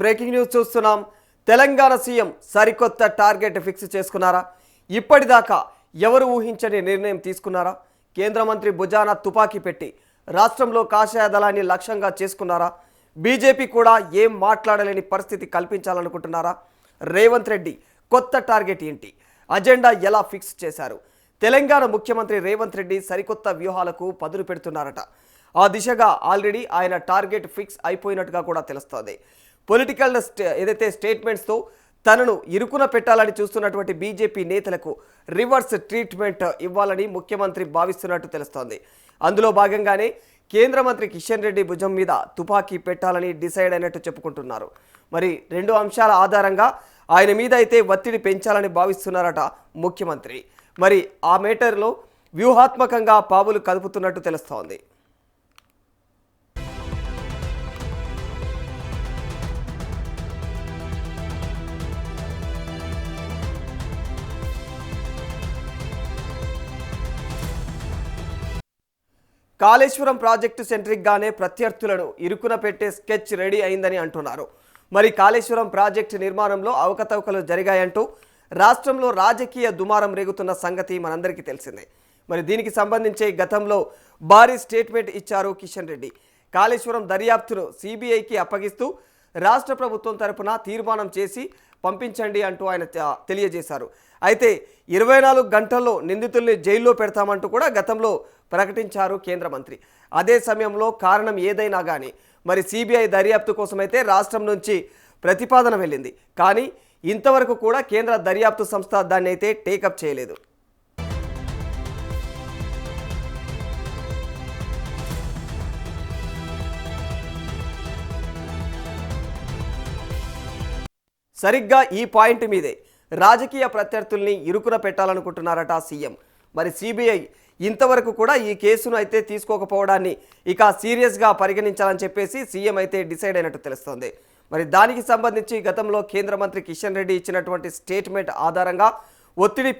Breaking news చూస్తున్నాం. Telangana CM సరికొత్త target fix చేసుకున్నారా? ఇప్పటిదాకా ఎవరు ఊహించని నిర్ణయం తీసుకున్నారా? కేంద్ర మంత్రి భుజాన తుపాకీ పెట్టి రాష్ట్రంలో కాషాయ దళాన్ని లక్ష్యంగా చేసుకున్నారా? బీజేపీ కూడా ఏం మాట్లాడలేని పరిస్థితి కల్పించాలనుకుంటున్నారా? రేవంత్ రెడ్డి కొత్త టార్గెట్ ఏంటి? అజెండా ఎలా ఫిక్స్ చేశారు? తెలంగాణ ముఖ్యమంత్రి రేవంత్ రెడ్డి సరికొత్త వ్యూహాలకు పదులు పెడుతున్నారట. ఆ దిశగా ఆల్రెడీ ఆయన టార్గెట్ ఫిక్స్ అయిపోయినట్టుగా కూడా తెలుస్తోంది. పొలిటికల్ ఏదైతే స్టేట్మెంట్స్తో తనను ఇరుకున పెట్టాలని చూస్తున్నటువంటి బీజేపీ నేతలకు రివర్స్ ట్రీట్మెంట్ ఇవ్వాలని ముఖ్యమంత్రి భావిస్తున్నట్టు తెలుస్తోంది. అందులో భాగంగానే కేంద్ర మంత్రి కిషన్ రెడ్డి భుజం మీద తుపాకీ పెట్టాలని డిసైడ్ అయినట్టు చెప్పుకుంటున్నారు. మరి రెండు అంశాల ఆధారంగా ఆయన మీద అయితే ఒత్తిడి పెంచాలని భావిస్తున్నారట ముఖ్యమంత్రి. మరి ఆ మేటర్లో వ్యూహాత్మకంగా పావులు కదుపుతున్నట్టు తెలుస్తోంది. కాళేశ్వరం ప్రాజెక్టు సెంట్రిక్గానే ప్రత్యర్థులను ఇరుకున పెట్టే స్కెచ్ రెడీ అయిందని అంటున్నారు. మరి కాళేశ్వరం ప్రాజెక్టు నిర్మాణంలో అవకతవకలు జరిగాయంటూ రాష్ట్రంలో రాజకీయ దుమారం రేగుతున్న సంగతి మనందరికీ తెలిసిందే. మరి దీనికి సంబంధించి గతంలో భారీ స్టేట్మెంట్ ఇచ్చారు కిషన్ రెడ్డి. కాళేశ్వరం దర్యాప్తును సిబిఐకి అప్పగిస్తూ రాష్ట్ర ప్రభుత్వం తరపున తీర్మానం చేసి పంపించండి అంటూ ఆయన తెలియజేశారు. అయితే 24 గంటల్లో నిందితుల్ని జైల్లో పెడతామంటూ కూడా గతంలో ప్రకటించారు కేంద్ర మంత్రి. అదే సమయంలో కారణం ఏదైనా కానీ మరి సిబిఐ దర్యాప్తు కోసమైతే రాష్ట్రం నుంచి ప్రతిపాదన వెళ్ళింది. కానీ ఇంతవరకు కూడా కేంద్ర దర్యాప్తు సంస్థ దాన్ని అయితే టేకప్ చేయలేదు. సరిగ్గా ఈ పాయింట్ మీదే రాజకీయ ప్రత్యర్థుల్ని ఇరుకున పెట్టాలనుకుంటున్నారట సీఎం. మరి సిబిఐ ఇంతవరకు కూడా ఈ కేసును అయితే తీసుకోకపోవడాన్ని ఇక సీరియస్గా పరిగణించాలని చెప్పేసి సీఎం అయితే డిసైడ్ అయినట్టు తెలుస్తోంది. మరి దానికి సంబంధించి గతంలో కేంద్ర మంత్రి కిషన్ రెడ్డి ఇచ్చినటువంటి స్టేట్మెంట్ ఆధారంగా ఒత్తిడి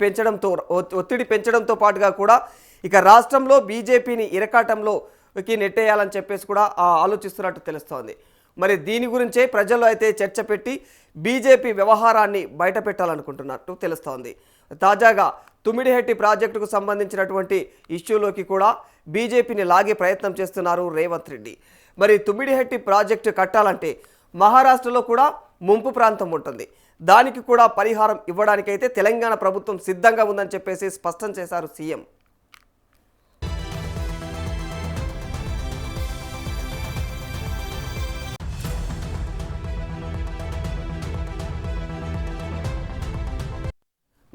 పెంచడంతో పాటుగా కూడా ఇక రాష్ట్రంలో బీజేపీని ఇరకాటంలోకి నెట్టేయాలని చెప్పేసి కూడా ఆలోచిస్తున్నట్టు తెలుస్తోంది. మరి దీని గురించే ప్రజల్లో అయితే చర్చ పెట్టి బీజేపీ వ్యవహారాన్ని బయట పెట్టాలనుకుంటున్నట్టు తెలుస్తోంది. తాజాగా తుమ్మిడిహెట్టి ప్రాజెక్టుకు సంబంధించినటువంటి ఇష్యూలోకి కూడా బీజేపీని లాగే ప్రయత్నం చేస్తున్నారు రేవంత్ రెడ్డి. మరి తుమ్మిడిహెట్టి ప్రాజెక్టు కట్టాలంటే మహారాష్ట్రలో కూడా ముంపు ప్రాంతం ఉంటుంది. దానికి కూడా పరిహారం ఇవ్వడానికైతే తెలంగాణ ప్రభుత్వం సిద్ధంగా ఉందని చెప్పేసి స్పష్టం చేశారు సీఎం.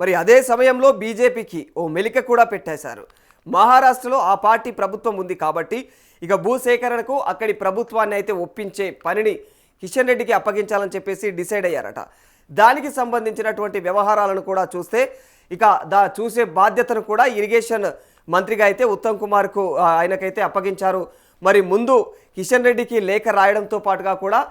మరి అదే సమయంలో బీజేపీకి ఓ మెలిక కూడా పెట్టేశారు. మహారాష్ట్రలో ఆ పార్టీ ప్రభుత్వం ఉంది కాబట్టి ఇక భూసేకరణకు అక్కడి ప్రభుత్వాన్ని అయితే ఒప్పించే పనిని కిషన్ రెడ్డికి అప్పగించాలని చెప్పేసి డిసైడ్ అయ్యారట. దానికి సంబంధించినటువంటి వ్యవహారాలను కూడా చూస్తే ఇక చూసే బాధ్యతను కూడా ఇరిగేషన్ మంత్రిగా అయితే ఉత్తమ్ కుమార్కు ఆయనకైతే అప్పగించారు. మరి ముందు కిషన్ రెడ్డికి లేఖ రాయడంతో పాటుగా కూడా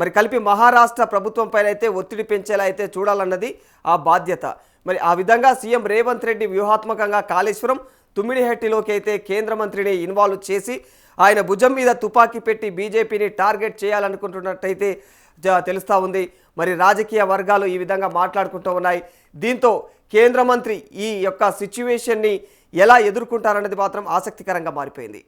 మరి కలిపి మహారాష్ట్ర ప్రభుత్వం పైన అయితే ఒత్తిడి పెంచేలా అయితే చూడాలన్నది ఆ బాధ్యత. మరి ఆ విధంగా సీఎం రేవంత్ రెడ్డి వ్యూహాత్మకంగా కాళేశ్వరం తుమ్మిడిహెట్టిలోకి అయితే కేంద్ర మంత్రిని ఇన్వాల్వ్ చేసి ఆయన భుజం మీద తుపాకీ పెట్టి బీజేపీని టార్గెట్ చేయాలనుకుంటున్నట్టయితే తెలుస్తూ ఉంది. మరి రాజకీయ వర్గాలు ఈ విధంగా మాట్లాడుకుంటూ ఉన్నాయి. దీంతో కేంద్ర మంత్రి ఈ యొక్క సిచ్యువేషన్ని ఎలా ఎదుర్కొంటారన్నది మాత్రం ఆసక్తికరంగా మారిపోయింది.